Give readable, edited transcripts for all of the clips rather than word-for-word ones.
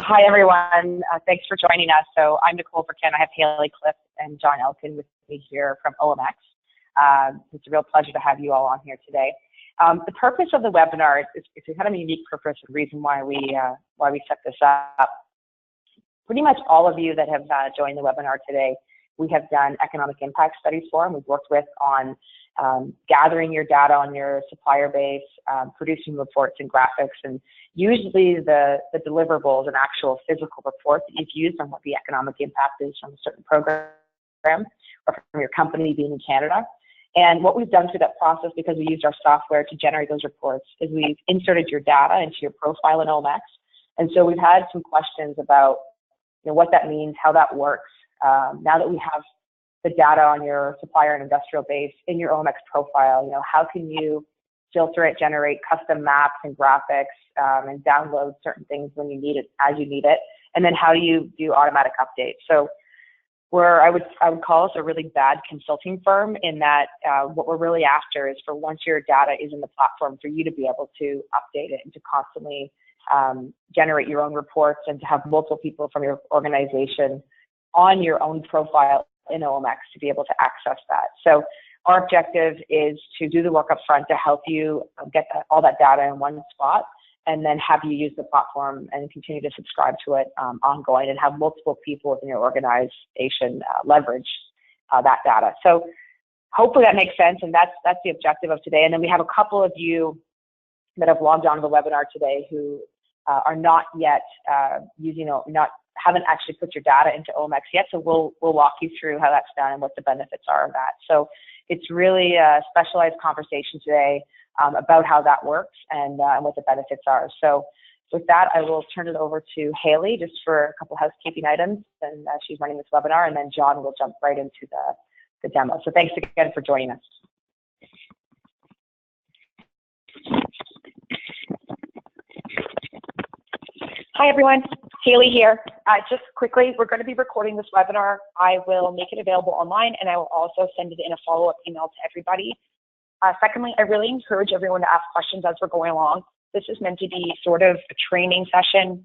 Hi, everyone. Thanks for joining us. So I'm Nicole Burken. I have Haley Cliff and John Elkin with me here from OMX. It's a real pleasure to have you all on here today. The purpose of the webinar is kind of a unique purpose and reason why we set this up. Pretty much all of you that have joined the webinar today, we have done economic impact studies for, and we've worked with on gathering your data on your supplier base, producing reports and graphics, and usually the deliverables and actual physical reports that you've used on what the economic impact is from a certain program or from your company being in Canada. And what we've done through that process, because we used our software to generate those reports, is we've inserted your data into your profile in OMX. And so we've had some questions about what that means, how that works. Now that we have the data on your supplier and industrial base in your OMX profile, how can you filter it, generate custom maps and graphics, and download certain things when you need it, as you need it, and then how do you do automatic updates? So I would call us a really bad consulting firm in that what we're really after is for once your data is in the platform, for you to be able to update it and to constantly generate your own reports and to have multiple people from your organization on your own profile in OMX to be able to access that. So our objective is to do the work up front to help you get all that data in one spot, and then have you use the platform and continue to subscribe to it ongoing, and have multiple people within your organization leverage that data. So hopefully that makes sense, and that's the objective of today. And then we have a couple of you that have logged on to the webinar today who are not yet haven't actually put your data into OMX yet. So we'll walk you through how that's done and what the benefits are of that. So it's really a specialized conversation today about how that works and what the benefits are. So with that, I will turn it over to Haley just for a couple housekeeping items, and she's running this webinar, and then John will jump right into the demo. So thanks again for joining us. Hi, everyone. Haley here. Just quickly, we're going to be recording this webinar. I will make it available online, and I will also send it in a follow-up email to everybody. Secondly, I really encourage everyone to ask questions as we're going along. This is meant to be sort of a training session.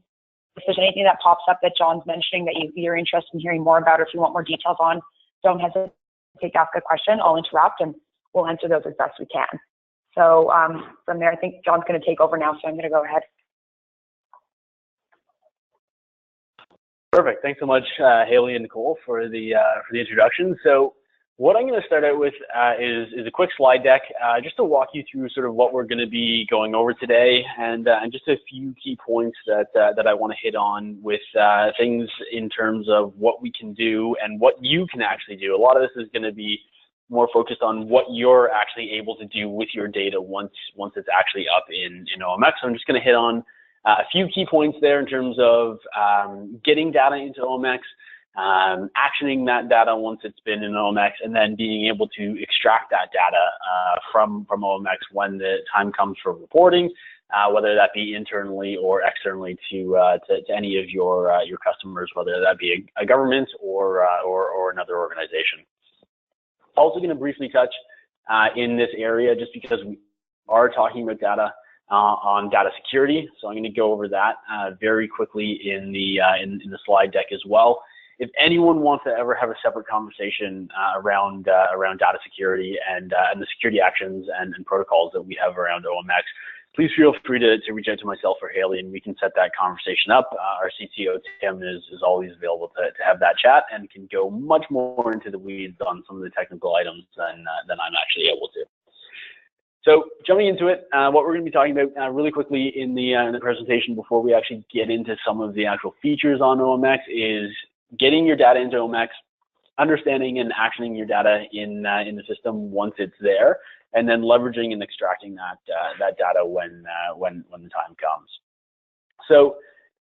If there's anything that pops up that John's mentioning that you're interested in hearing more about, or if you want more details on, don't hesitate to ask a question. I'll interrupt, and we'll answer those as best we can. So from there, I think John's going to take over now, so I'm going to go ahead. Perfect. Thanks so much, Haley and Nicole, for the introduction. So what I'm going to start out with is a quick slide deck, just to walk you through sort of what we're going to be going over today, and just a few key points that I want to hit on with things in terms of what we can do and what you can actually do. A lot of this is going to be more focused on what you're actually able to do with your data once it's actually up in OMX. So I'm just going to hit on a few key points there in terms of getting data into OMX, actioning that data once it's been in OMX, and then being able to extract that data from OMX when the time comes for reporting, whether that be internally or externally to any of your customers, whether that be a government or another organization. Also going to briefly touch in this area, just because we are talking about data, on data security. So I'm going to go over that very quickly in the slide deck as well. If anyone wants to ever have a separate conversation around data security and the security actions and protocols that we have around OMX, please feel free to reach out to myself or Haley, and we can set that conversation up. Our CTO, Tim, is always available to have that chat and can go much more into the weeds on some of the technical items than I'm actually able to. So jumping into it, what we're going to be talking about really quickly in the presentation before we actually get into some of the actual features on OMX is getting your data into OMX, understanding and actioning your data in the system once it's there, and then leveraging and extracting that data when the time comes. So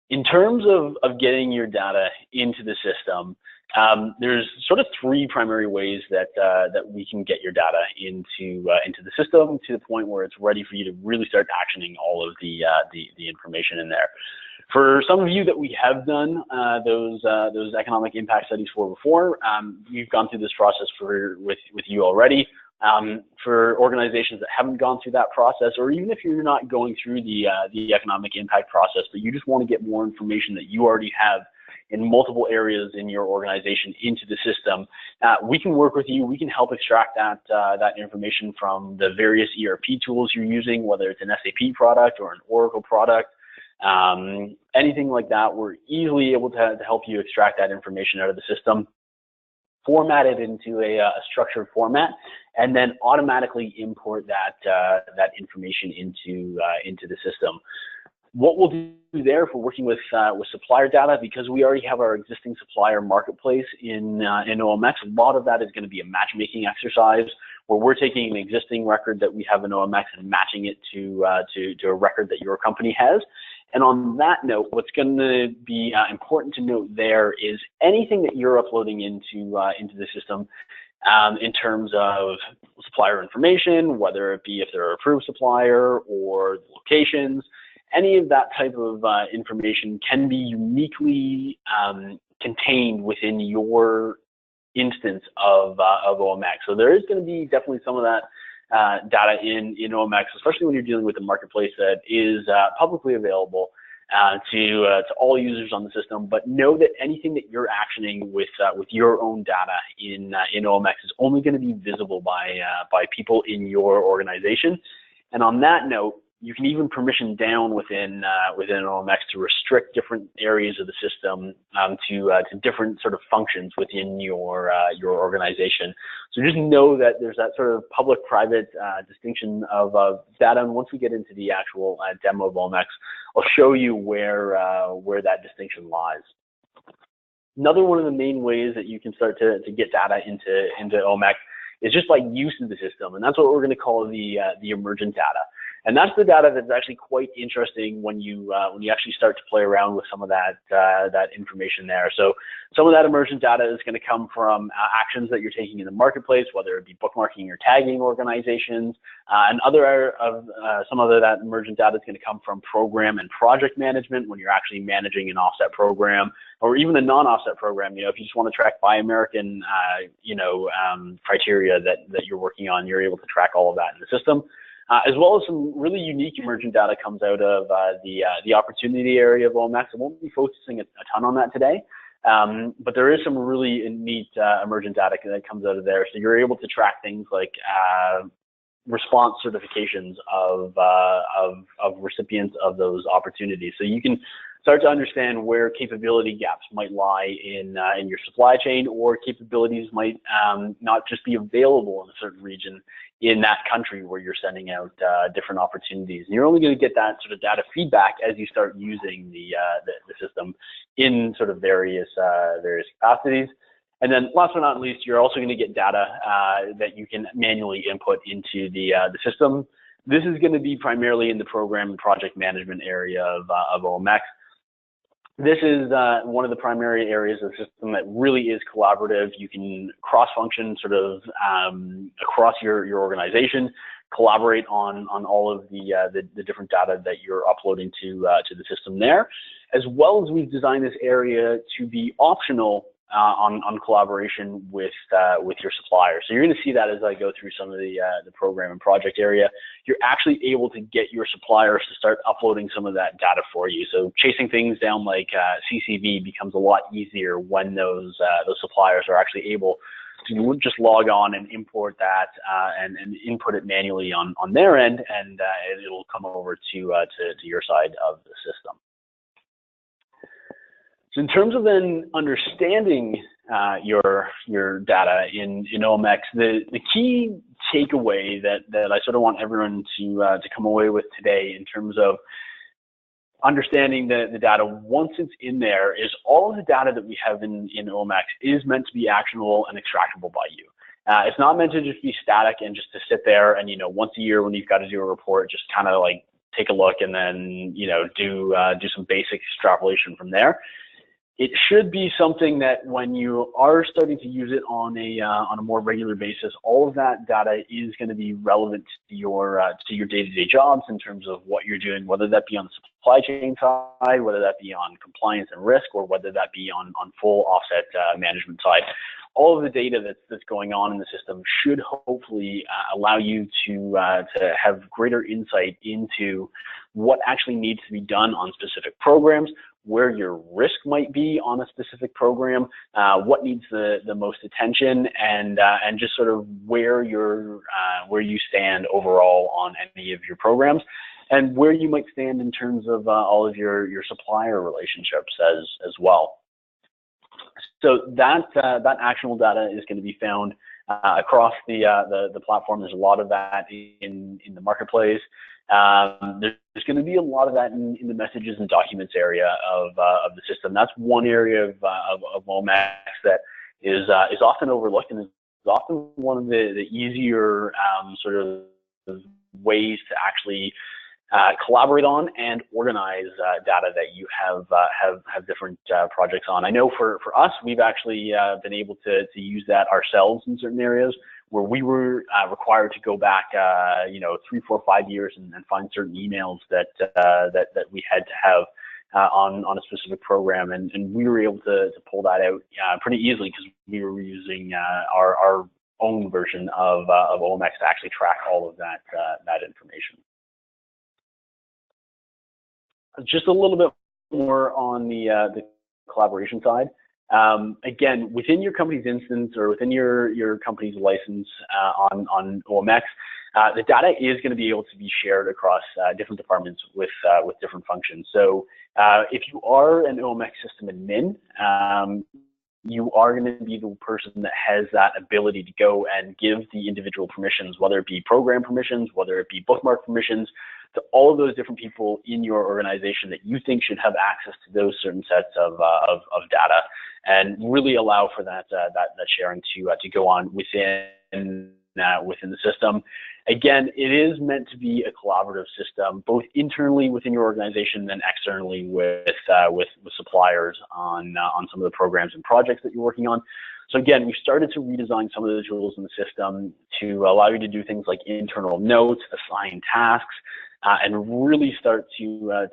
in terms of getting your data into the system, there's sort of three primary ways that we can get your data into the system to the point where it's ready for you to really start actioning all of the information in there. For some of you that we have done those economic impact studies for before, we've gone through this process with you already. For organizations that haven't gone through that process, or even if you're not going through the economic impact process, but you just want to get more information that you already have in multiple areas in your organization into the system, we can work with you. We can help extract that information from the various ERP tools you're using, whether it's an SAP product or an Oracle product, anything like that. We're easily able to help you extract that information out of the system, format it into a structured format, and then automatically import that information into the system. What we'll do there for working with supplier data, because we already have our existing supplier marketplace in OMX, a lot of that is going to be a matchmaking exercise where we're taking an existing record that we have in OMX and matching it to a record that your company has. And on that note, what's going to be important to note there is anything that you're uploading into the system in terms of supplier information, whether it be if they're an approved supplier or locations, any of that type of information can be uniquely contained within your instance of OMX. So there is going to be definitely some of that data in OMX, especially when you're dealing with a marketplace that is publicly available to all users on the system. But know that anything that you're actioning with your own data in OMX is only going to be visible by people in your organization. And on that note, you can even permission down within OMX to restrict different areas of the system to different sort of functions within your organization. So just know that there's that sort of public-private distinction of data. And once we get into the actual demo of OMX, I'll show you where that distinction lies. Another one of the main ways that you can start to get data into OMX is just by use of the system, and that's what we're going to call the emergent data. And that's the data that's actually quite interesting when you actually start to play around with some of that information there. So some of that emergent data is going to come from actions that you're taking in the marketplace, whether it be bookmarking or tagging organizations, and some other that emergent data is going to come from program and project management when you're actually managing an offset program, or even a non-offset program. You know, if you just want to track Buy American, criteria that you're working on, you're able to track all of that in the system. As well as some really unique emergent data comes out of the opportunity area of OMX. I won't be focusing a ton on that today, but there is some really neat emergent data that comes out of there. So you're able to track things like response certifications of recipients of those opportunities. So you can start to understand where capability gaps might lie in your supply chain, or capabilities might not just be available in a certain region in that country where you're sending out different opportunities. And you're only going to get that sort of data feedback as you start using the system in sort of various capacities. And then last but not least, you're also going to get data that you can manually input into the system. This is going to be primarily in the program and project management area of OMX. This is one of the primary areas of the system that really is collaborative. You can cross-function sort of across your organization, collaborate on all of the different data that you're uploading to the system there, as well as we've designed this area to be optional on collaboration with your supplier. So you're going to see that as I go through some of the program and project area. You're actually able to get your suppliers to start uploading some of that data for you. So chasing things down like CCV becomes a lot easier when those suppliers are actually able to just log on and import that and input it manually on their end, and it'll come over to your side of the system. So in terms of then understanding your data in OMX, the key takeaway that I sort of want everyone to come away with today in terms of understanding the data once it's in there is all of the data that we have in OMX is meant to be actionable and extractable by you. It's not meant to just be static and just to sit there and, once a year when you've got to do a report, just kind of like take a look and then, do some basic extrapolation from there. It should be something that when you are starting to use it on a more regular basis, all of that data is going to be relevant to your day-to-day jobs in terms of what you're doing, whether that be on the supply chain side, whether that be on compliance and risk, or whether that be on full offset management side. All of the data that's going on in the system should hopefully allow you to have greater insight into what actually needs to be done on specific programs, where your risk might be on a specific program, what needs the most attention, and just sort of where you stand overall on any of your programs, and where you might stand in terms of all of your supplier relationships as well. So that actionable data is going to be found across the platform. There's a lot of that in the marketplace. There's going to be a lot of that in the messages and documents area of the system. That's one area of OMX that is often overlooked, and is often one of the easier sort of ways to actually collaborate on and organize data that you have different projects on. I know for us, we've actually been able to use that ourselves in certain areas where we were required to go back, 3, 4, 5 years and find certain emails that we had to have on a specific program, and we were able to pull that out pretty easily because we were using our own version of OMX to actually track all of that information. Just a little bit more on the collaboration side. Again, within your company's instance or within your company's license on OMX, the data is going to be able to be shared across different departments with different functions. So if you are an OMX system admin, you are going to be the person that has that ability to go and give the individual permissions, whether it be program permissions, whether it be bookmark permissions, to all of those different people in your organization that you think should have access to those certain sets of data, and really allow for that sharing to go on within the system. Again, it is meant to be a collaborative system, both internally within your organization and externally with suppliers on some of the programs and projects that you're working on. So again, we've started to redesign some of the tools in the system to allow you to do things like internal notes, assign tasks, and really start to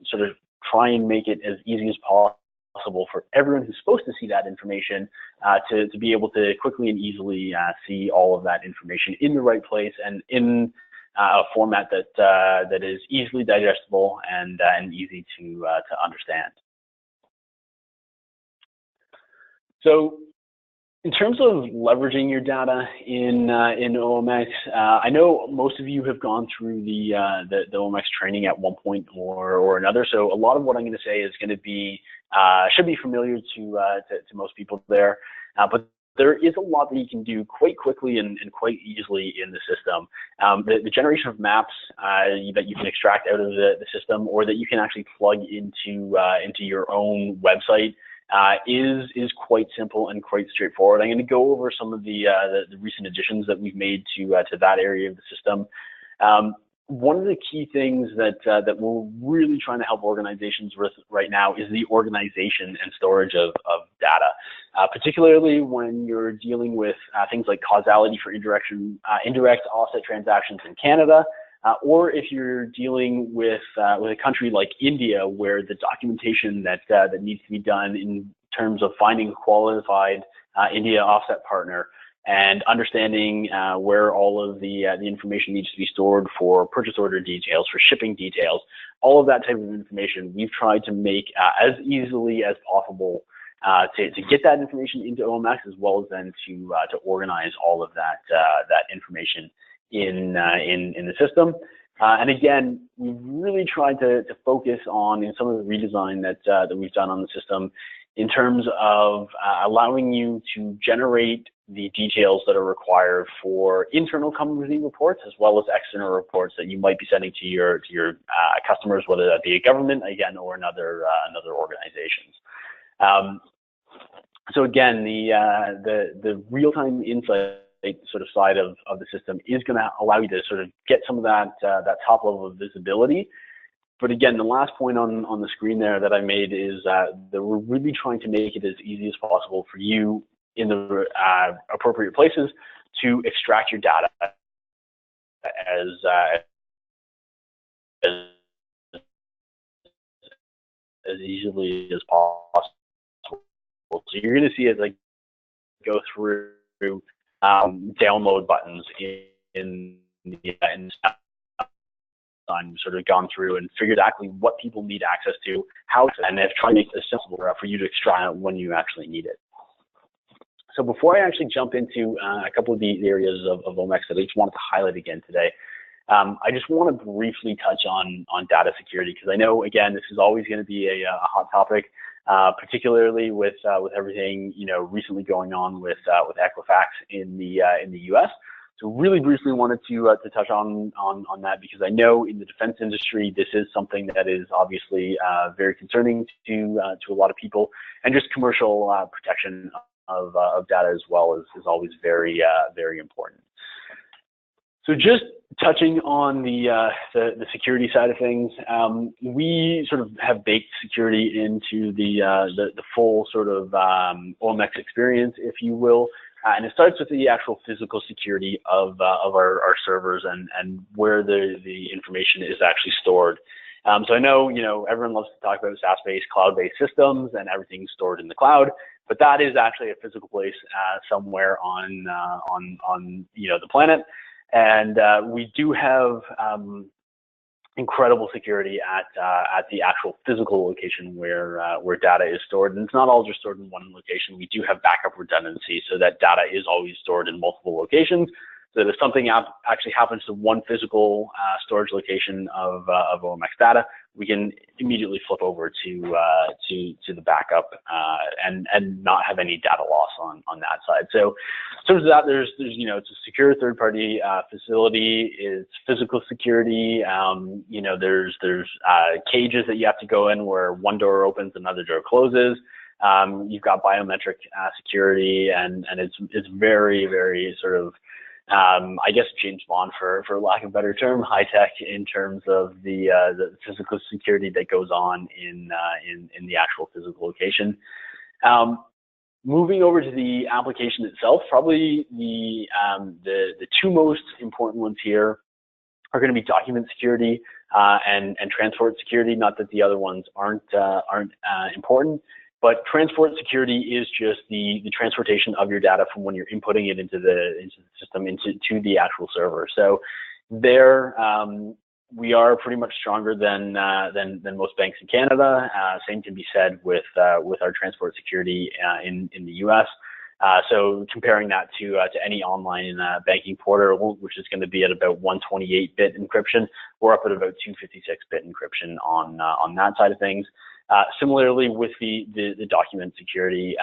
sort of try and make it as easy as possible for everyone who's supposed to see that information to be able to quickly and easily see all of that information in the right place and in a format that is easily digestible and easy to understand. So in terms of leveraging your data in OMX, I know most of you have gone through the OMX training at one point or another. So a lot of what I'm going to say is going to be should be familiar to most people there, but there is a lot that you can do quite quickly and quite easily in the system. The generation of maps that you can extract out of the system, or that you can actually plug into your own website, is quite simple and quite straightforward. I'm going to go over some of the recent additions that we've made to that area of the system. One of the key things that we're really trying to help organizations with right now is the organization and storage of data, particularly when you're dealing with things like causality for indirect offset transactions in Canada, or if you're dealing with a country like India, where the documentation that needs to be done in terms of finding a qualified India offset partner and understanding where all of the information needs to be stored for purchase order details, for shipping details, all of that type of information, we've tried to make as easily as possible to get that information into OMX, as well as then to organize all of that information in the system. And again, we've really tried to focus on in some of the redesign that we've done on the system in terms of allowing you to generate the details that are required for internal company reports, as well as external reports that you might be sending to your customers, whether that be a government, again, or another organizations. So again, the real-time insight sort of side of the system is going to allow you to sort of get some of that top level of visibility. But again, the last point on the screen there that I made is that we're really trying to make it as easy as possible for you in the appropriate places to extract your data as as easily as possible. So you're going to see it like go through download buttons in I'm sort of gone through and figured exactly what people need access to, how to, and have tried to make it accessible for you to extract it when you actually need it. So before I actually jump into a couple of the areas of OMX that I just wanted to highlight again today, I just want to briefly touch on data security, because I know, again, this is always going to be a hot topic, particularly with everything recently going on with Equifax in the U.S. So really briefly wanted to touch on that, because I know in the defense industry this is something that is obviously very concerning to a lot of people, and just commercial protection of data as well is always very important. So just touching on the security side of things, we sort of have baked security into the full sort of OMX experience, if you will. And it starts with the actual physical security of our servers and where the information is actually stored. So I know, everyone loves to talk about SaaS-based, cloud-based systems and everything's stored in the cloud, but that is actually a physical place somewhere on the planet. And we do have incredible security at the actual physical location where data is stored. And it's not all just stored in one location. We do have backup redundancy, so that data is always stored in multiple locations. So that if something actually happens to one physical storage location of OMX data, we can immediately flip over to the backup and not have any data loss on that side. So in terms of that, there's it's a secure third-party facility. It's physical security. There's cages that you have to go in where one door opens, another door closes. You've got biometric security, and it's very, very sort of I guess James Bond, for lack of a better term, high tech in terms of the physical security that goes on in the actual physical location. Moving over to the application itself, probably the two most important ones here are going to be document security and transport security. Not that the other ones aren't important. But transport security is just the transportation of your data from when you're inputting it into the system to the actual server. So there, we are pretty much stronger than most banks in Canada. Same can be said with our transport security in the U.S. So comparing that to any online banking portal, which is going to be at about 128-bit encryption, we're up at about 256-bit encryption on that side of things. Similarly with the document security,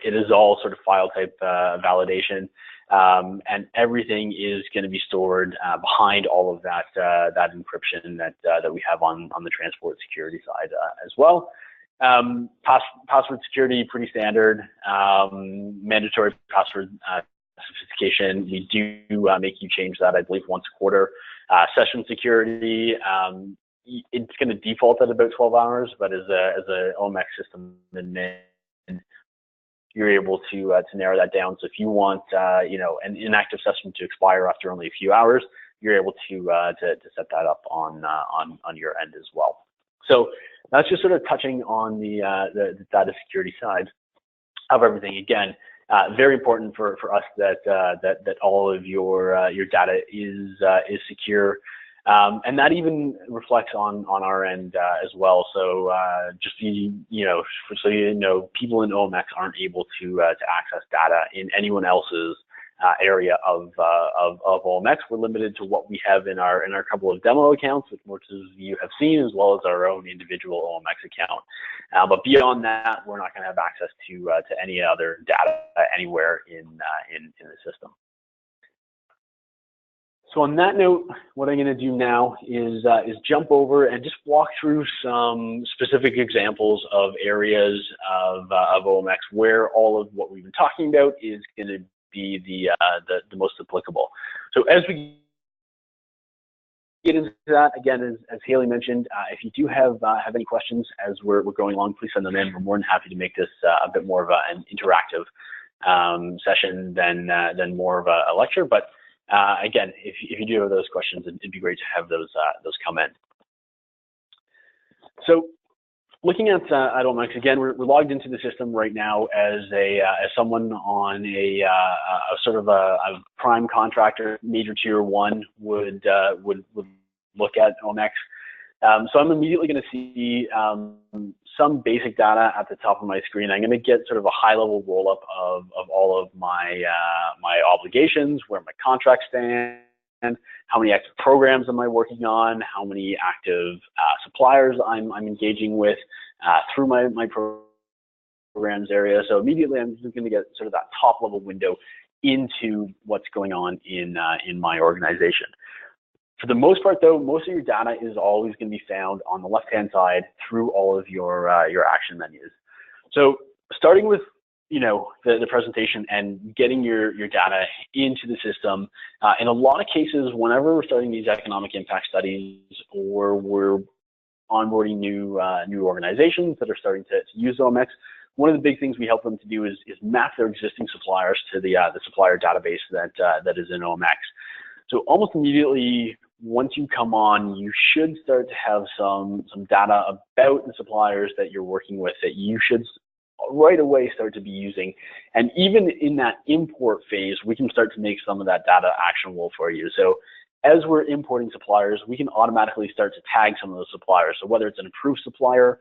it is all sort of file type validation, and everything is going to be stored behind all of that encryption that we have on the transport security side as well. Password security, pretty standard. Mandatory password sophistication. We do make you change that, I believe, once a quarter. Session security. It's going to default at about 12 hours, but as a OMX system admin, you're able to narrow that down. So if you want an inactive session to expire after only a few hours, you're able to set that up on your end as well. So that's just sort of touching on the data security side of everything. Again, very important for us that all of your data is secure. And that even reflects on our end as well. So just so people in OMX aren't able to access data in anyone else's area of OMX. We're limited to what we have in our couple of demo accounts, which most of you have seen, as well as our own individual OMX account. But beyond that, we're not going to have access to any other data anywhere in the system. So on that note, what I'm going to do now is jump over and just walk through some specific examples of areas of OMX where all of what we've been talking about is going to be the most applicable. So as we get into that, again, as Haley mentioned, if you do have any questions as we're going along, please send them in. We're more than happy to make this a bit more of an interactive session than more of a lecture. But again, if you do have those questions, it'd be great to have those come in. So looking at OMX, again, we're logged into the system right now as someone on a sort of a prime contractor, major tier 1 would look at OMX. So I'm immediately going to see some basic data at the top of my screen. I'm going to get sort of a high-level roll-up of all of my my obligations, where my contracts stand, how many active programs am I working on, how many active suppliers I'm engaging with through my programs area. So immediately I'm just going to get sort of that top-level window into what's going on in my organization. For the most part, though, most of your data is always going to be found on the left-hand side through all of your action menus. So starting with the presentation and getting your data into the system, in a lot of cases, whenever we're starting these economic impact studies or we're onboarding new organizations that are starting to use OMX, one of the big things we help them to do is map their existing suppliers to the supplier database that is in OMX. So almost immediately, once you come on, you should start to have some data about the suppliers that you're working with that you should right away start to be using. And even in that import phase, we can start to make some of that data actionable for you. So as we're importing suppliers, we can automatically start to tag some of those suppliers. So whether it's an approved supplier,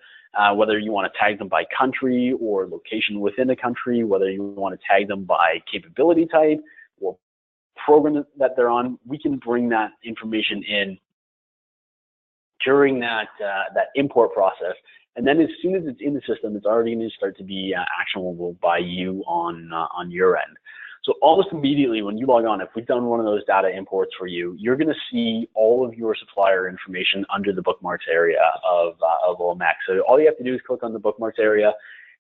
whether you want to tag them by country or location within a country, whether you want to tag them by capability type or program that they're on, we can bring that information in during that import process. And then as soon as it's in the system, it's already going to start to be actionable by you on your end. So almost immediately when you log on, if we've done one of those data imports for you, you're going to see all of your supplier information under the bookmarks area of OMX. So all you have to do is click on the bookmarks area.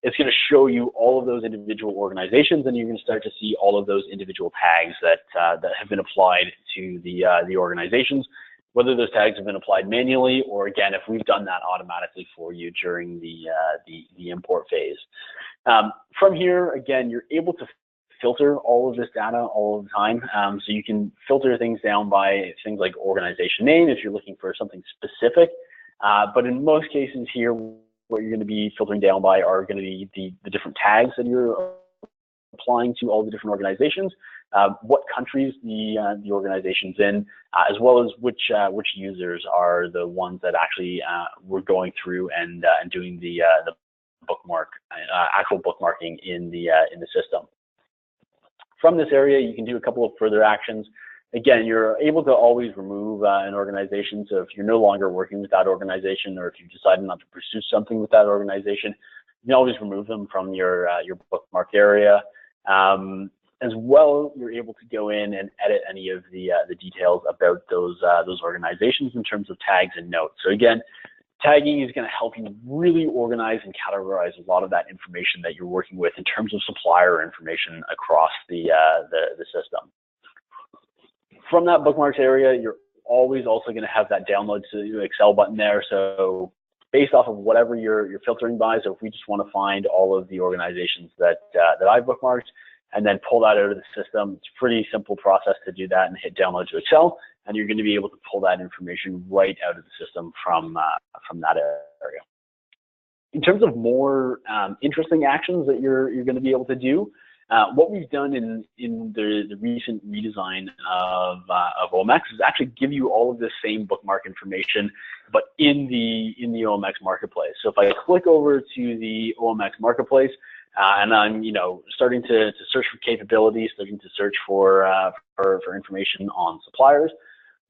It's going to show you all of those individual organizations, and you're going to start to see all of those individual tags that have been applied to the organizations, whether those tags have been applied manually or, again, if we've done that automatically for you during the import phase. From here, again, you're able to filter all of this data all of the time. So you can filter things down by things like organization name if you're looking for something specific. But in most cases here, what you're going to be filtering down by are going to be the different tags that you're applying to all the different organizations, what countries the organization's in, as well as which users are the ones that actually we're going through and doing the bookmark, actual bookmarking in the system. From this area, you can do a couple of further actions. Again, you're able to always remove an organization. So if you're no longer working with that organization, or if you've decided not to pursue something with that organization, you can always remove them from your bookmark area. As well, you're able to go in and edit any of the details about those organizations in terms of tags and notes. So again, tagging is going to help you really organize and categorize a lot of that information that you're working with in terms of supplier information across the system. From that bookmarks area, you're always also going to have that download to Excel button there. So based off of whatever you're filtering by, so if we just want to find all of the organizations that I've bookmarked and then pull that out of the system, it's a pretty simple process to do that and hit download to Excel, and you're going to be able to pull that information right out of the system from that area. In terms of more interesting actions that you're going to be able to do, what we've done in the recent redesign of OMX is actually give you all of this same bookmark information, but in the OMX marketplace. So if I click over to the OMX marketplace, and I'm starting to search for capabilities, starting to search for information on suppliers,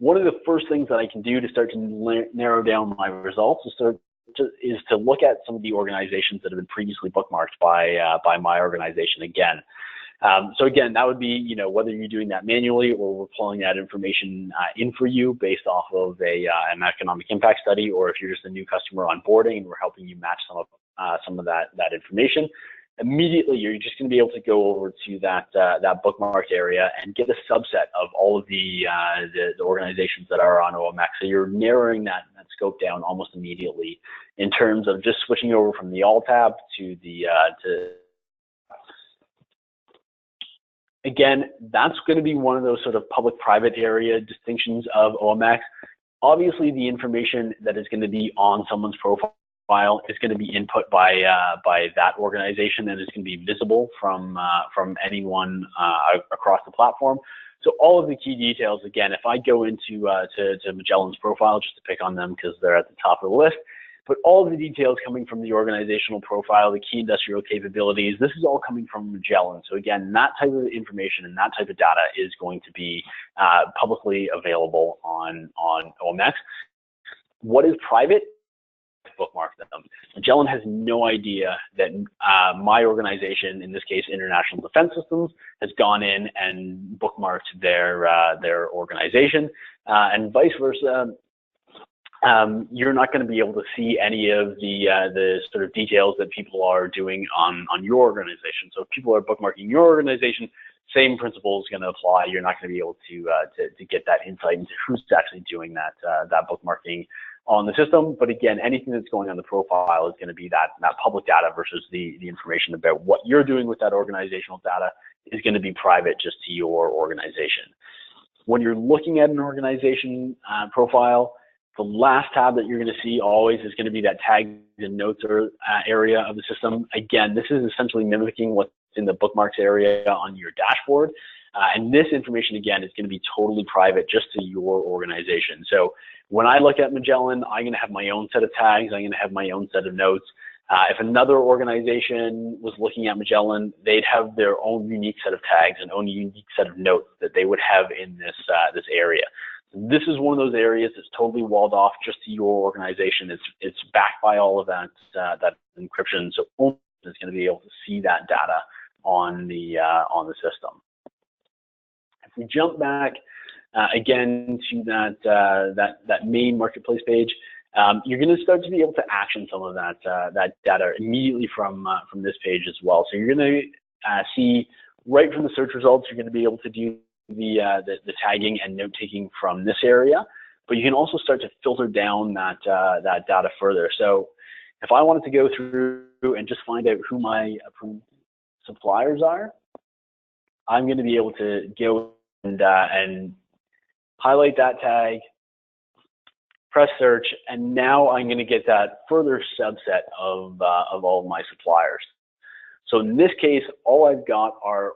one of the first things that I can do to start to narrow down my results is to look at some of the organizations that have been previously bookmarked by my organization again. So again, that would be whether you're doing that manually or we're pulling that information in for you based off of an economic impact study, or if you're just a new customer onboarding and we're helping you match some of that information. Immediately, you're just going to be able to go over to that bookmark area and get a subset of all of the organizations that are on OMX. So you're narrowing that scope down almost immediately in terms of just switching over from the All tab to the Again, that's going to be one of those sort of public-private area distinctions of OMX. Obviously, the information that is going to be on someone's profile file is going to be input by that organization and is going to be visible from anyone across the platform. So all of the key details, again, if I go into to Magellan's profile, just to pick on them because they're at the top of the list, but all of the details coming from the organizational profile, the key industrial capabilities, this is all coming from Magellan. So again, that type of information and that type of data is going to be publicly available on OMX. What is private? Bookmark them. Magellan has no idea that my organization, in this case International Defense Systems, has gone in and bookmarked their organization, and vice versa. You're not going to be able to see any of the sort of details that people are doing on your organization. So if people are bookmarking your organization, same principle is going to apply. You're not going to be able to get that insight into who's actually doing that bookmarking on the system. But again, anything that's going on the profile is going to be that public data versus the information about what you're doing with that organizational data is going to be private just to your organization. When you're looking at an organization profile, the last tab that you're going to see always is going to be that tags and notes area of the system. Again, this is essentially mimicking what's in the bookmarks area on your dashboard. And this information, again, is going to be totally private just to your organization. So when I look at Magellan, I'm going to have my own set of tags. I'm going to have my own set of notes. If another organization was looking at Magellan, they'd have their own unique set of tags and own unique set of notes that they would have in this area. This is one of those areas that's totally walled off just to your organization. It's backed by all of that encryption, so only is going to be able to see that data on the system. If we jump back again to that main marketplace page, you're going to start to be able to action some of that data immediately from this page as well. So you're going to see right from the search results, you're going to be able to do the tagging and note taking from this area, but you can also start to filter down that data further. So if I wanted to go through and just find out who my approved suppliers are, I'm going to be able to go and highlight that tag, press search, and now I'm going to get that further subset of all of my suppliers. So in this case, all I've got are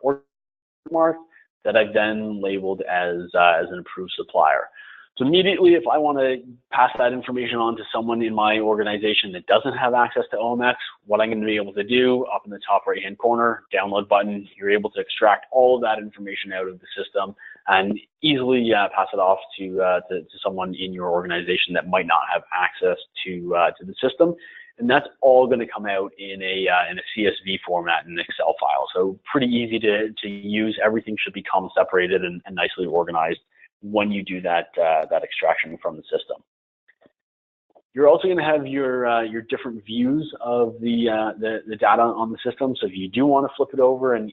marks that I've then labeled as an approved supplier. So immediately, if I want to pass that information on to someone in my organization that doesn't have access to OMX, what I'm going to be able to do, up in the top right-hand corner, download button, you're able to extract all of that information out of the system and easily pass it off to someone in your organization that might not have access to the system. And that's all going to come out in a CSV format in an Excel file. So pretty easy to use. Everything should become separated and nicely organized when you do that extraction from the system. You're also going to have your different views of the data on the system. So if you do want to flip it over and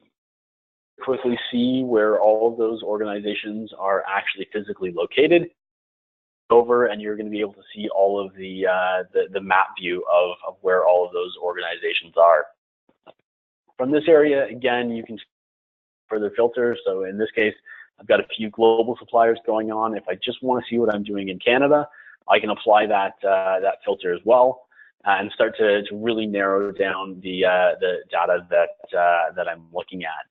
quickly see where all of those organizations are actually physically located, over, and you're going to be able to see all of the map view of where all of those organizations are. From this area, again, you can further filter. So in this case, I've got a few global suppliers going on. If I just want to see what I'm doing in Canada, I can apply that filter as well and start to really narrow down the data that I'm looking at.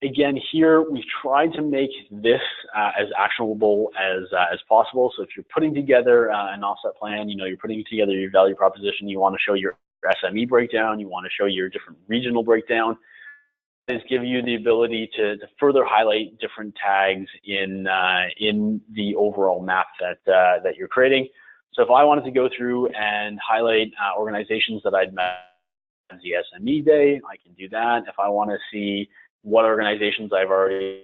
Again, here we've tried to make this as actionable as possible. So if you're putting together an offset plan, you're putting together your value proposition, you want to show your SME breakdown, you want to show your different regional breakdown, it's giving you the ability to further highlight different tags in the overall map that you're creating. So if I wanted to go through and highlight organizations that I'd met on the SME day, I can do that. If I want to see what organizations I've already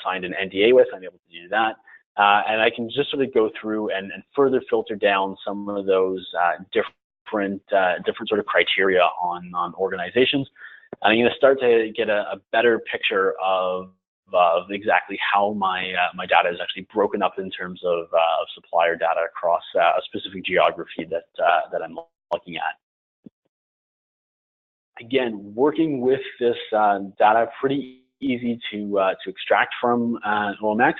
signed an NDA with, I'm able to do that. And I can just sort of go through and further filter down some of those different sort of criteria on organizations. And I'm going to start to get a better picture of exactly how my data is actually broken up in terms of supplier data across a specific geography that I'm looking at. Again, working with this data, pretty easy to extract from OMX.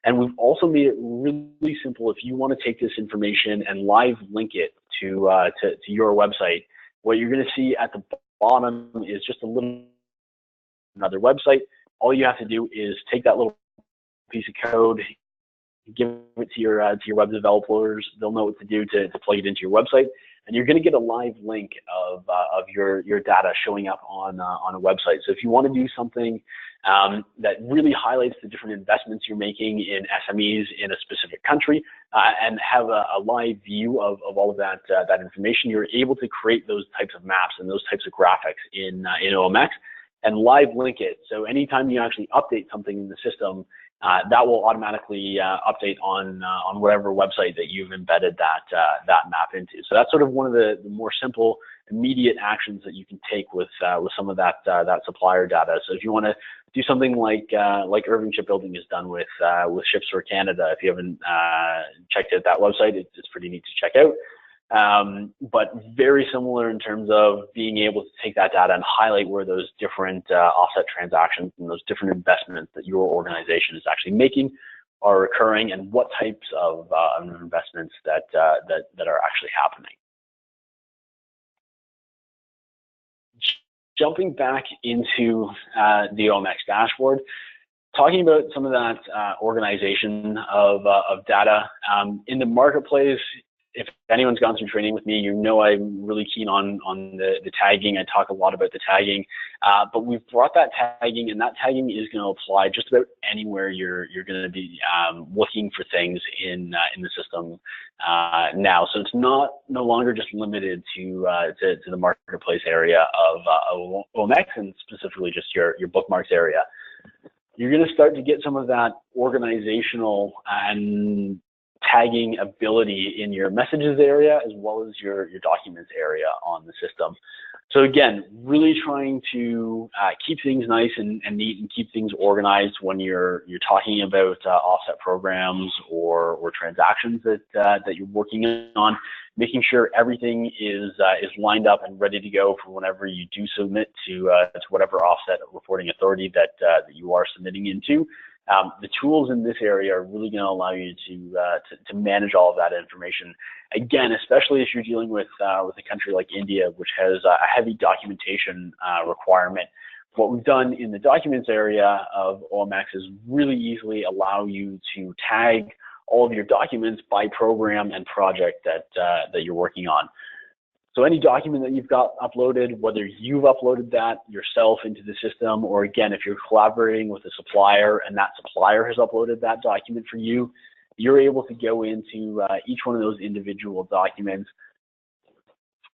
And we've also made it really simple if you want to take this information and live link it to your website, what you're going to see at the bottom is just another website. All you have to do is take that little piece of code, give it to your web developers. They'll know what to do to plug it into your website, and you're going to get a live link of your data showing up on a website. So if you want to do something that really highlights the different investments you're making in SMEs in a specific country, and have a live view of all of that information, you're able to create those types of maps and those types of graphics in OMX and live link it. So anytime you actually update something in the system, that will automatically update on whatever website that you've embedded that map into. So that's sort of one of the more simple, immediate actions that you can take with some of that supplier data. So if you want to do something like Irving Shipbuilding has done with Ships for Canada, if you haven't checked out that website, it's pretty neat to check out. But very similar in terms of being able to take that data and highlight where those different offset transactions and those different investments that your organization is actually making are occurring, and what types of investments that are actually happening. Jumping back into the OMX dashboard, talking about some of that organization of data in the marketplace. If anyone's gone through training with me, you know I'm really keen on the tagging. I talk a lot about the tagging, but we've brought that tagging, and that tagging is going to apply just about anywhere you're going to be looking for things in the system now. So it's no longer just limited to the marketplace area of OMX, and specifically just your bookmarks area. You're going to start to get some of that organizational and tagging ability in your messages area, as well as your documents area on the system. So again, really trying to keep things nice and neat, and keep things organized when you're talking about offset programs or transactions that you're working on, making sure everything is lined up and ready to go for whenever you do submit to whatever offset reporting authority that you are submitting into. The tools in this area are really going to allow you to manage all of that information. Again, especially if you're dealing with a country like India, which has a heavy documentation requirement. What we've done in the documents area of OMX is really easily allow you to tag all of your documents by program and project that you're working on. So any document that you've got uploaded, whether you've uploaded that yourself into the system, or again, if you're collaborating with a supplier and that supplier has uploaded that document for you, you're able to go into each one of those individual documents,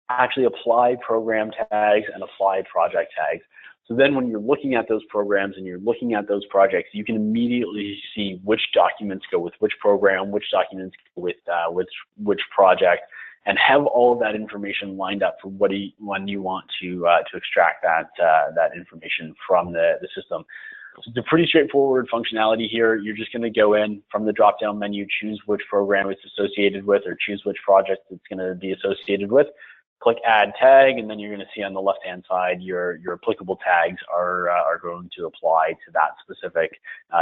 actually apply program tags and apply project tags. So then when you're looking at those programs and you're looking at those projects, you can immediately see which documents go with which program, which documents go with which project, and have all of that information lined up for when you want to extract that information from the system. So it's a pretty straightforward functionality here. You're just going to go in from the drop-down menu, choose which program it's associated with, or choose which project it's going to be associated with. Click Add Tag, and then you're going to see on the left-hand side your applicable tags are going to apply to that specific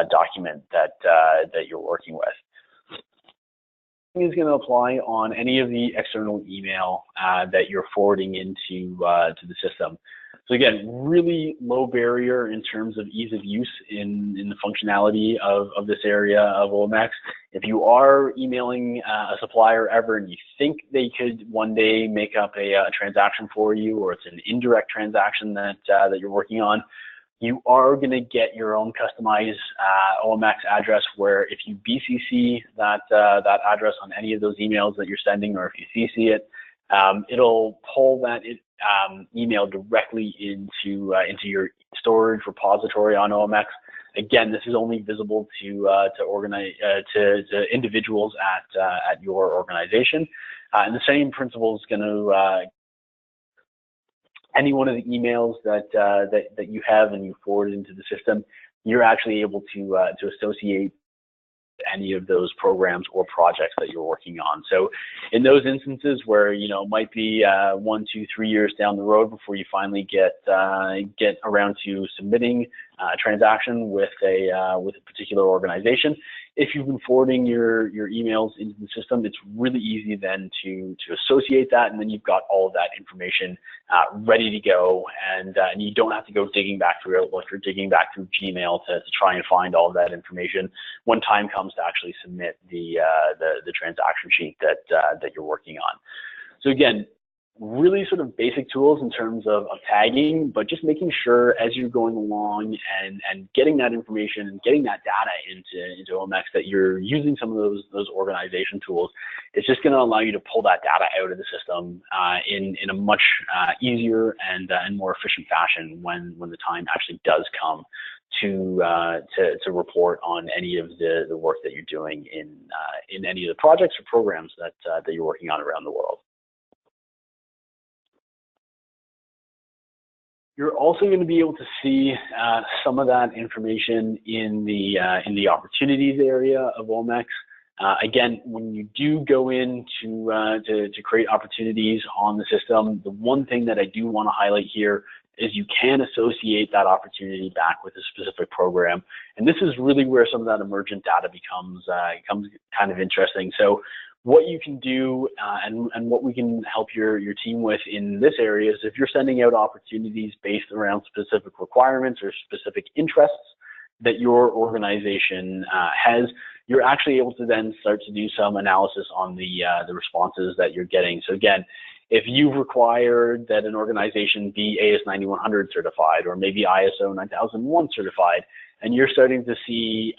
document that you're working with. Is going to apply on any of the external email that you're forwarding into to the system. So again, really low barrier in terms of ease of use in the functionality of this area of OMX. If you are emailing a supplier ever and you think they could one day make up a transaction for you, or it's an indirect transaction that you're working on, you are going to get your own customized OMX address, where if you BCC that address on any of those emails that you're sending, or if you CC it, it'll pull that email directly into your storage repository on OMX. Again, this is only visible to individuals at your organization, and the same principle is going to any one of the emails that you have and you forward into the system, you're actually able to associate any of those programs or projects that you're working on. So in those instances where, you know, it might be 1, 2, 3 years down the road before you finally get around to submitting transaction with a particular organization. If you've been forwarding your emails into the system, it's really easy then to associate that, and then you've got all of that information ready to go, and you don't have to go digging back through Outlook or digging back through Gmail to try and find all of that information when time comes to actually submit the transaction sheet that you're working on. So again, really sort of basic tools in terms of tagging, but just making sure as you're going along and getting that information and getting that data into OMX that you're using some of those organization tools. It's just going to allow you to pull that data out of the system in a much easier and more efficient fashion when the time actually does come to report on any of the work that you're doing in any of the projects or programs that you're working on around the world. You're also going to be able to see some of that information in the opportunities area of OMX. Again, when you do go in to create opportunities on the system, the one thing that I do want to highlight here is you can associate that opportunity back with a specific program. And this is really where some of that emergent data becomes kind of interesting. So what you can do and what we can help your team with in this area is if you're sending out opportunities based around specific requirements or specific interests that your organization has, you're actually able to then start to do some analysis on the responses that you're getting. So again, if you've required that an organization be AS9100 certified or maybe ISO 9001 certified, and you're starting to see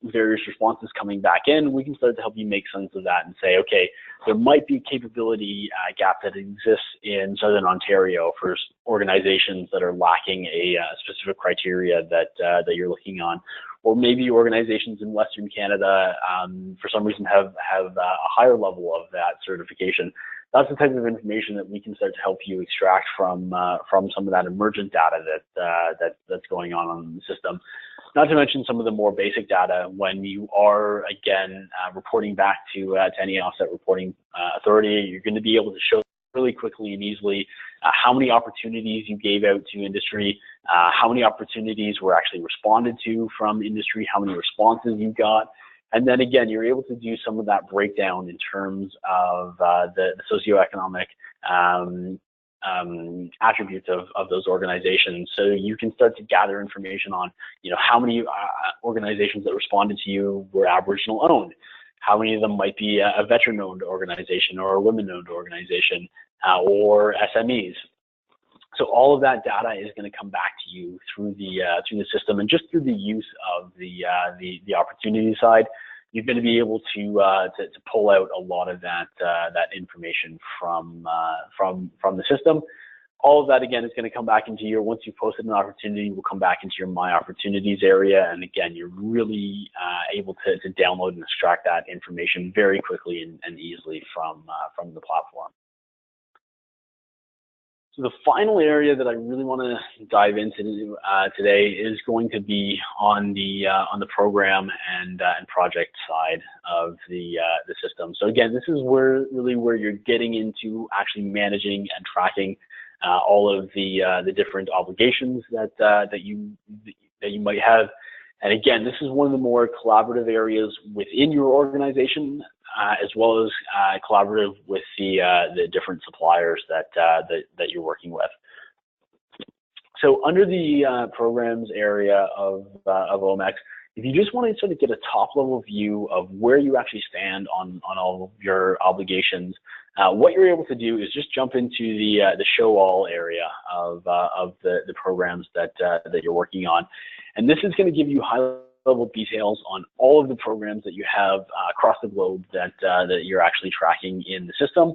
various responses coming back in, we can start to help you make sense of that and say, okay, there might be a capability gap that exists in Southern Ontario for organizations that are lacking a specific criteria that you're looking on. Or maybe organizations in Western Canada, for some reason, have a higher level of that certification. That's the type of information that we can start to help you extract from some of that emergent data that's going on the system. Not to mention some of the more basic data when you are, again, reporting back to any offset reporting authority. You're going to be able to show really quickly and easily how many opportunities you gave out to industry, how many opportunities were actually responded to from industry, how many responses you got. And then again, you're able to do some of that breakdown in terms of the socioeconomic attributes of those organizations. So you can start to gather information on, how many organizations that responded to you were Aboriginal owned, how many of them might be a veteran owned organization or a women owned organization or SMEs. So all of that data is going to come back to you through the system, and just through the use of the opportunity side, you're going to be able to pull out a lot of that information from the system. All of that again is going to come back into your, once you've posted an opportunity, will come back into your My Opportunities area, and again, you're really able to download and extract that information very quickly and easily from the platform. So the final area that I really want to dive into today is going to be on the program and project side of the system. So again, this is where you're getting into actually managing and tracking all of the different obligations that you might have. And again, this is one of the more collaborative areas within your organization, as well as collaborative with the different suppliers that you're working with. So under the programs area of OMX, if you just want to sort of get a top level view of where you actually stand on all of your obligations, what you're able to do is just jump into the show all area of the programs that you're working on. And this is going to give you high-level details on all of the programs that you have across the globe that you're actually tracking in the system.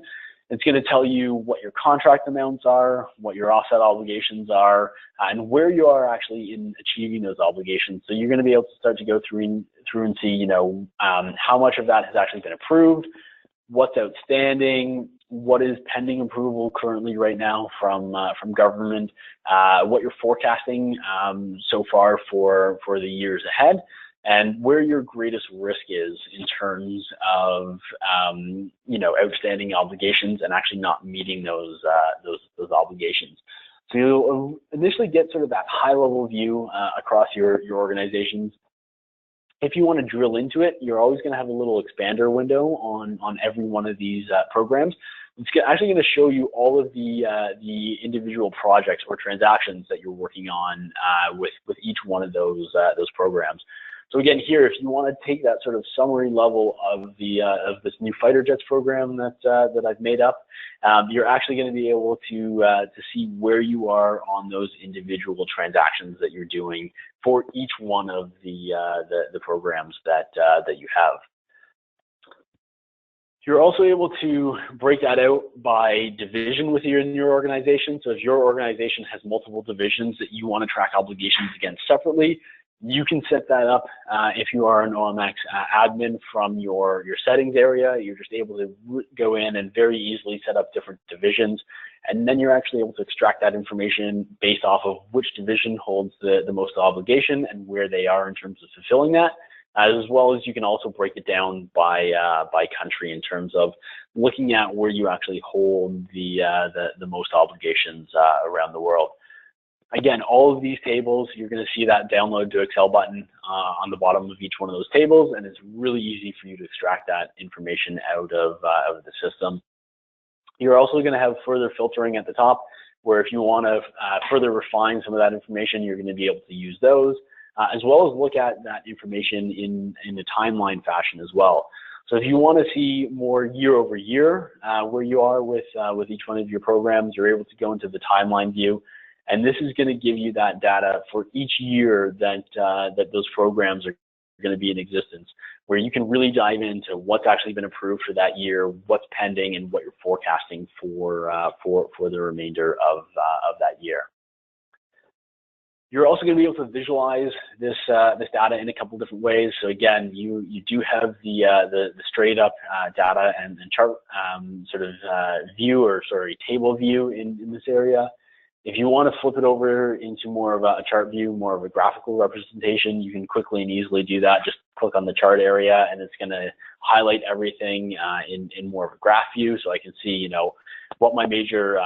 It's going to tell you what your contract amounts are, what your offset obligations are, and where you are actually in achieving those obligations. So you're going to be able to start to go through and see, how much of that has actually been approved, what's outstanding, what is pending approval currently right now from government, what you're forecasting so far for the years ahead, and where your greatest risk is in terms of outstanding obligations and actually not meeting those obligations. So you'll initially get sort of that high-level view across your organizations. If you want to drill into it, you're always going to have a little expander window on every one of these programs. It's actually going to show you all of the individual projects or transactions that you're working on with each one of those programs. So again, here, if you want to take that sort of summary level of this new fighter jets program that I've made up, you're actually going to be able to see where you are on those individual transactions that you're doing for each one of the programs that you have. You're also able to break that out by division within your organization. So if your organization has multiple divisions that you want to track obligations against separately, you can set that up if you are an OMX admin from your settings area. You're just able to go in and very easily set up different divisions. And then you're actually able to extract that information based off of which division holds the most obligation and where they are in terms of fulfilling that. As well as you can also break it down by country in terms of looking at where you actually hold the most obligations around the world. Again, all of these tables, you're going to see that download to Excel button on the bottom of each one of those tables, and it's really easy for you to extract that information out of the system. You're also going to have further filtering at the top, where if you want to further refine some of that information, you're going to be able to use those. As well as look at that information in a timeline fashion as well. So if you want to see more year over year where you are with each one of your programs, you're able to go into the timeline view, and this is going to give you that data for each year that those programs are going to be in existence, where you can really dive into what's actually been approved for that year, what's pending, and what you're forecasting for the remainder of that year. You're also going to be able to visualize this data in a couple different ways. So again, you do have the straight up data and chart sort of view, or sorry, table view in this area. If you want to flip it over into more of a chart view, more of a graphical representation, you can quickly and easily do that. Just click on the chart area, and it's going to highlight everything in more of a graph view, so I can see, what my major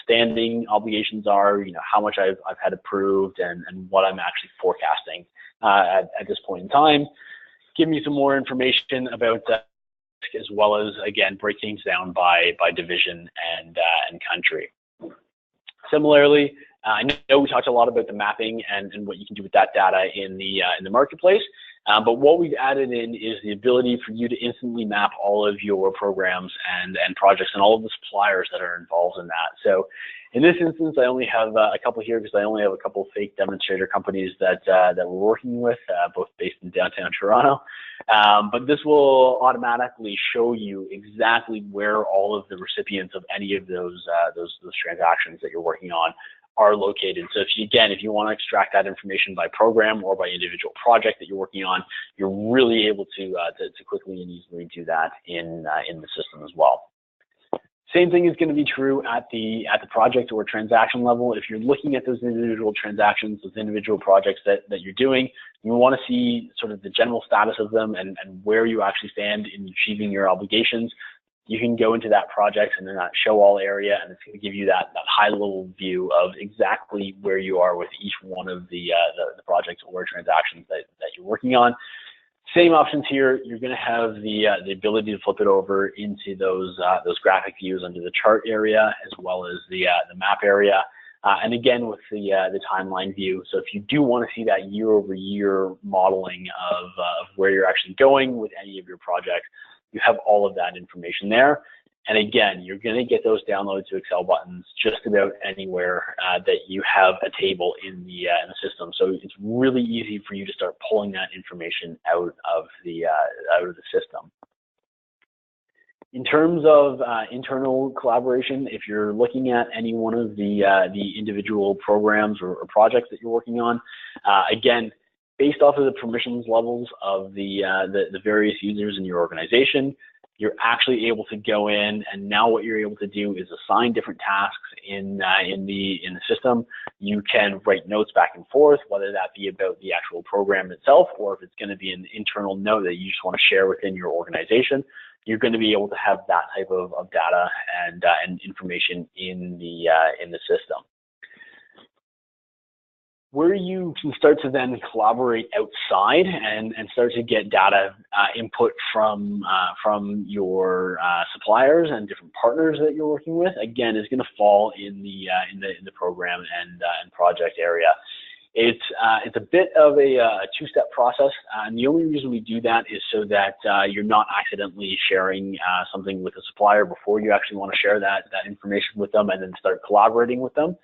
standing obligations are, how much I've had approved, and what I'm actually forecasting at this point in time. Give me some more information about that, as well as, again, break things down by division and country. Similarly, I know we talked a lot about the mapping and what you can do with that data in the marketplace, but what we've added in is the ability for you to instantly map all of your programs and projects and all of the suppliers that are involved in that. So in this instance, I only have a couple here because I only have a couple of fake demonstrator companies that we're working with, both based in downtown Toronto. But this will automatically show you exactly where all of the recipients of any of those transactions that you're working on are located. So if you want to extract that information by program or by individual project that you're working on, you're really able to quickly and easily do that in the system as well. Same thing is going to be true at the project or transaction level. If you're looking at those individual transactions, those individual projects that you're doing, you want to see sort of the general status of them and where you actually stand in achieving your obligations. You can go into that project and then that show all area, and it's going to give you that high level view of exactly where you are with each one of the projects or transactions that you're working on. Same options here. You're going to have the ability to flip it over into those graphic views under the chart area, as well as the map area, and again with the timeline view. So if you do want to see that year over year modeling of where you're actually going with any of your projects, you have all of that information there. And again, you're going to get those download to Excel buttons just about anywhere that you have a table in the system. So it's really easy for you to start pulling that information out of the system. In terms of internal collaboration, if you're looking at any one of the individual programs or projects that you're working on, again, based off of the permissions levels of the various users in your organization, you're actually able to go in, and now what you're able to do is assign different tasks in the system. You can write notes back and forth, whether that be about the actual program itself, or if it's going to be an internal note that you just want to share within your organization. You're going to be able to have that type of data and information in the system. where you can start to then collaborate outside and start to get data input from your suppliers and different partners that you're working with, again, is going to fall in the program and project area. It's a bit of a two-step process, and the only reason we do that is so that you're not accidentally sharing something with a supplier before you actually want to share that information with them and then start collaborating with them.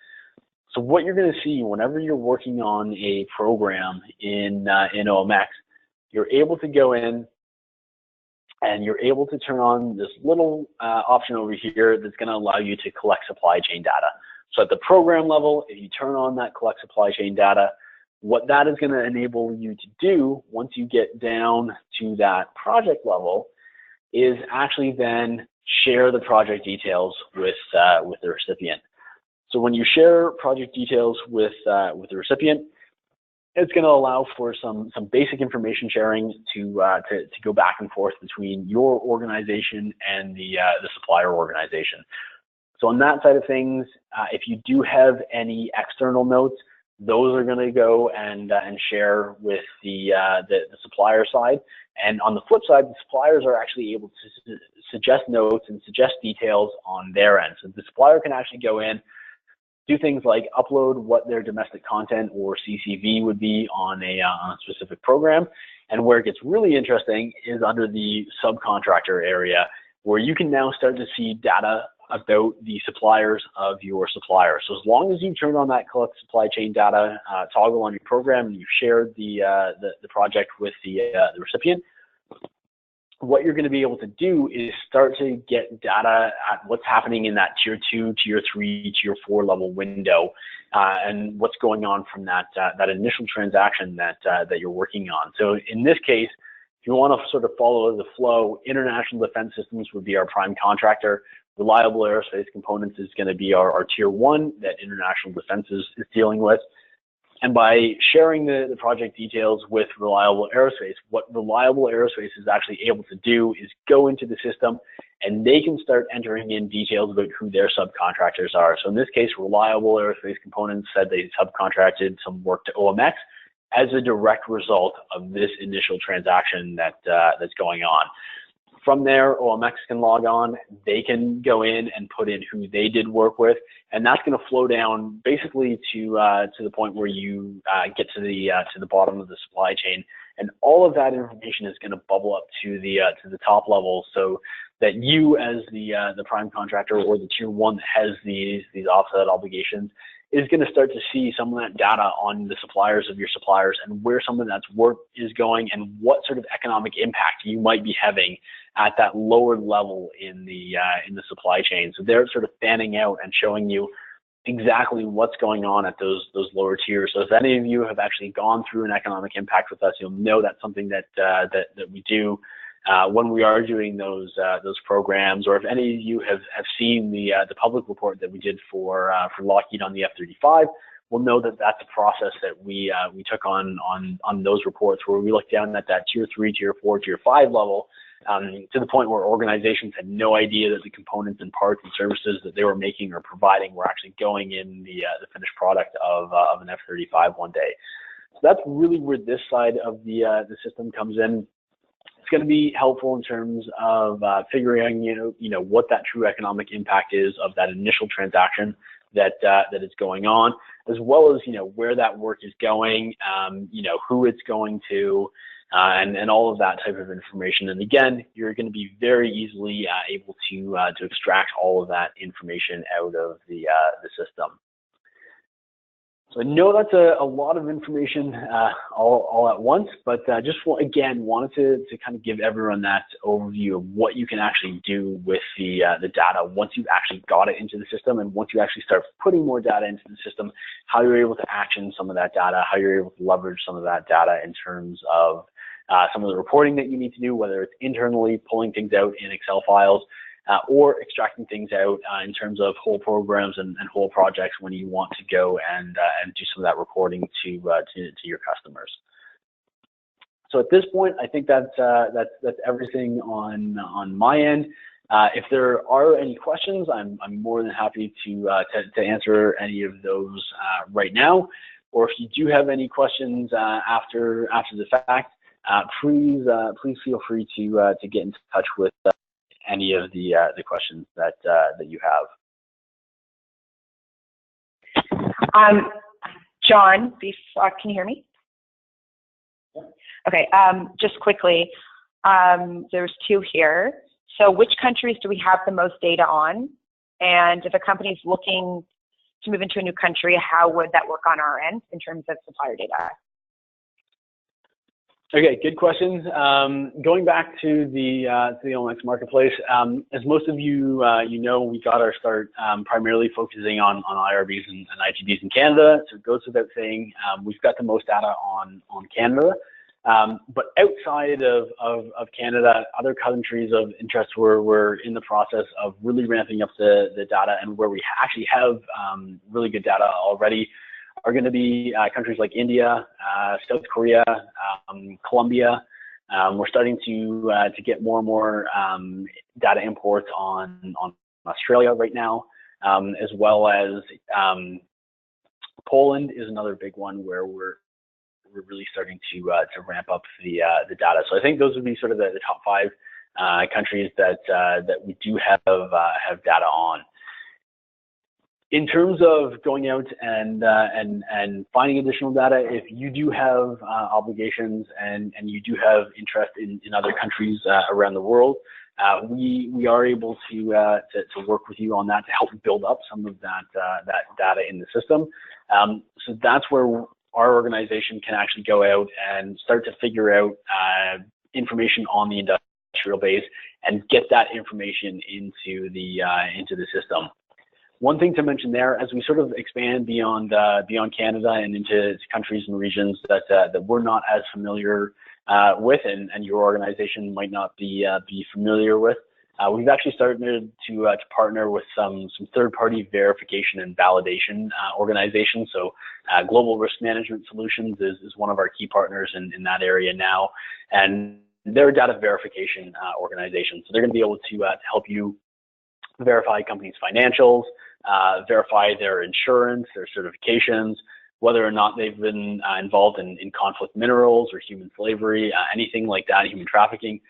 So what you're going to see whenever you're working on a program in OMX, you're able to go in and you're able to turn on this little option over here that's going to allow you to collect supply chain data. So at the program level, if you turn on that collect supply chain data, what that is going to enable you to do once you get down to that project level is actually then share the project details with the recipient. So when you share project details with the recipient, it's going to allow for some basic information sharing to go back and forth between your organization and the supplier organization. So on that side of things, if you do have any external notes, those are going to go and share with the supplier side. And on the flip side, the suppliers are actually able to suggest notes and suggest details on their end. So the supplier can actually go in, do things like upload what their domestic content or CCV would be on a specific program. And where it gets really interesting is under the subcontractor area, where you can now start to see data about the suppliers of your supplier. So as long as you turn on that collect supply chain data toggle on your program and you've shared the project with the recipient, what you're going to be able to do is start to get data at what's happening in that tier 2, tier 3, tier 4 level window, and what's going on from that initial transaction that you're working on. So in this case, if you want to sort of follow the flow, International Defense Systems would be our prime contractor. Reliable Aerospace Components is going to be our tier 1 that International Defense is dealing with. And by sharing the project details with Reliable Aerospace, what Reliable Aerospace is actually able to do is go into the system and they can start entering in details about who their subcontractors are. So in this case, Reliable Aerospace Components said they subcontracted some work to OMX as a direct result of this initial transaction that's going on. From there, OMX can log on, they can go in and put in who they did work with, and that's going to flow down basically to the point where you get to the bottom of the supply chain, and all of that information is going to bubble up to the top level, so that you as the prime contractor or the tier 1 that has these offset obligations is going to start to see some of that data on the suppliers of your suppliers and where some of that work is going and what sort of economic impact you might be having at that lower level in the supply chain. So they're sort of fanning out and showing you exactly what's going on at those lower tiers. So if any of you have actually gone through an economic impact with us, you'll know that's something that we do when we are doing those programs, or if any of you have seen the public report that we did for Lockheed on the F-35, we'll know that that's a process that we took on those reports, where we looked down at that tier 3, tier 4, tier 5 level, to the point where organizations had no idea that the components and parts and services that they were making or providing were actually going in the finished product of an F-35 one day. So that's really where this side of the system comes in. It's going to be helpful in terms of figuring, what that true economic impact is of that initial transaction that is going on, as well as, where that work is going, who it's going to, and all of that type of information. And again, you're going to be very easily able to extract all of that information out of the system. So I know that's a lot of information all at once, but just wanted to kind of give everyone that overview of what you can actually do with the data once you've actually got it into the system, and once you actually start putting more data into the system, how you're able to action some of that data, how you're able to leverage some of that data in terms of some of the reporting that you need to do, whether it's internally pulling things out in Excel files, or extracting things out in terms of whole programs and whole projects when you want to go and do some of that reporting to your customers. So at this point, I think that's everything on my end. If there are any questions, I'm more than happy to answer any of those right now. or if you do have any questions after the fact, please feel free to get in touch with any of the questions that you have. John, can you hear me? Okay, just quickly, there's two here. So which countries do we have the most data on? And if a company is looking to move into a new country, how would that work on our end in terms of supplier data? Okay, good questions. Going back to the OMX marketplace, as most of you know, we got our start primarily focusing on IRBs and ITBs in Canada. So it goes without saying, we've got the most data on Canada. But outside of Canada, other countries of interest we're in the process of really ramping up the data, and where we actually have really good data already are going to be countries like India, South Korea, Colombia. We're starting to get more and more data imports on Australia right now, as well as Poland is another big one where we're really starting to ramp up the data. So I think those would be sort of the top 5 countries that we do have data on. In terms of going out and finding additional data, if you do have obligations and you do have interest in other countries around the world, we are able to work with you on that to help build up some of that data in the system. So that's where our organization can actually go out and start to figure out information on the industrial base and get that information into the system. One thing to mention there, as we sort of expand beyond Canada and into countries and regions that we're not as familiar with, and your organization might not be familiar with, we've actually started to partner with some third-party verification and validation organizations. So Global Risk Management Solutions is one of our key partners in that area now, and they're a data verification organization. So they're going to be able to help you verify companies' financials, verify their insurance, their certifications, whether or not they've been involved in conflict minerals or human slavery, anything like that, human trafficking.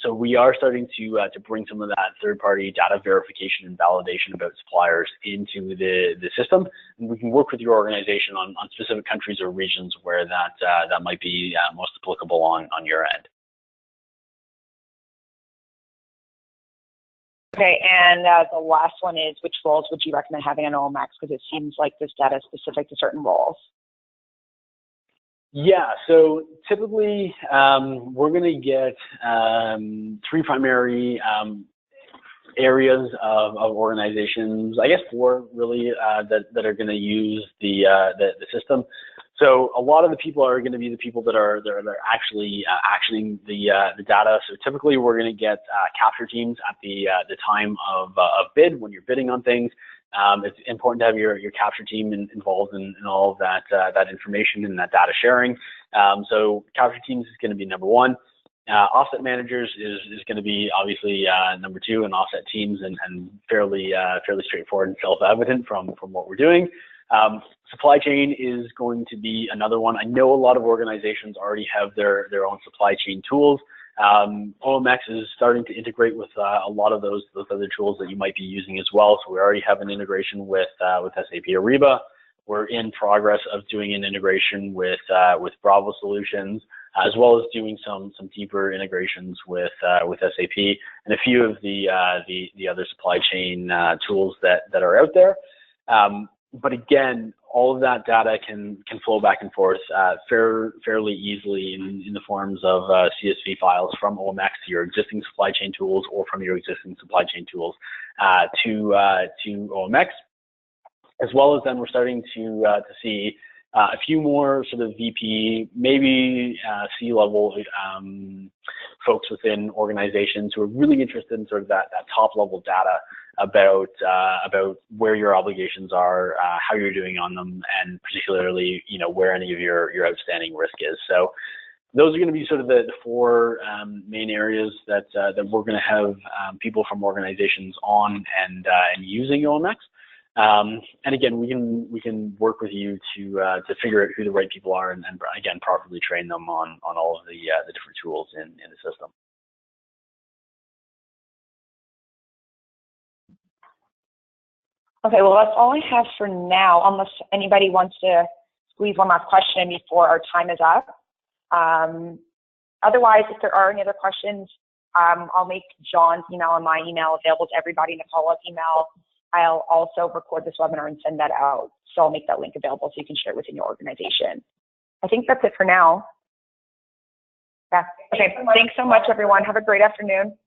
So we are starting to bring some of that third-party data verification and validation about suppliers into the system, and we can work with your organization on specific countries or regions where that might be most applicable on your end. Okay, and the last one is, which roles would you recommend having on OMX? Because it seems like this data is specific to certain roles. Yeah, so typically we're going to get 3 primary areas of organizations, I guess 4 really, that are going to use the system. So a lot of the people are going to be the people that are actually actioning the data. So typically we're going to get capture teams at the time of bid, when you're bidding on things. It's important to have your capture team involved in all of that information and that data sharing. So capture teams is going to be number 1. Offset managers is going to be obviously number 2, and offset teams and fairly straightforward and self-evident from what we're doing. Supply chain is going to be another one. I know a lot of organizations already have their own supply chain tools. OMX is starting to integrate with a lot of those other tools that you might be using as well. So we already have an integration with SAP Ariba. We're in progress of doing an integration with Bravo Solutions, as well as doing some deeper integrations with SAP and a few of the other supply chain tools that are out there. But again, all of that data can flow back and forth fairly easily in the forms of CSV files from OMX to your existing supply chain tools, or from your existing supply chain tools to OMX. As well as then we're starting to see a few more sort of VP, maybe C-level folks within organizations who are really interested in sort of that top level data about where your obligations are, how you're doing on them, and particularly, you know, where any of your outstanding risk is. So those are going to be sort of the 4 main areas that we're going to have people from organizations on and using OMX. And again, we can work with you to figure out who the right people are, and again, properly train them on all of the different tools in the system. Okay, well, that's all I have for now, unless anybody wants to squeeze one last question before our time is up. Otherwise, if there are any other questions, I'll make John's email and my email available to everybody in a follow-up email. I'll also record this webinar and send that out. So I'll make that link available so you can share it within your organization. I think that's it for now. Yeah. Okay, thanks so much, everyone. Have a great afternoon.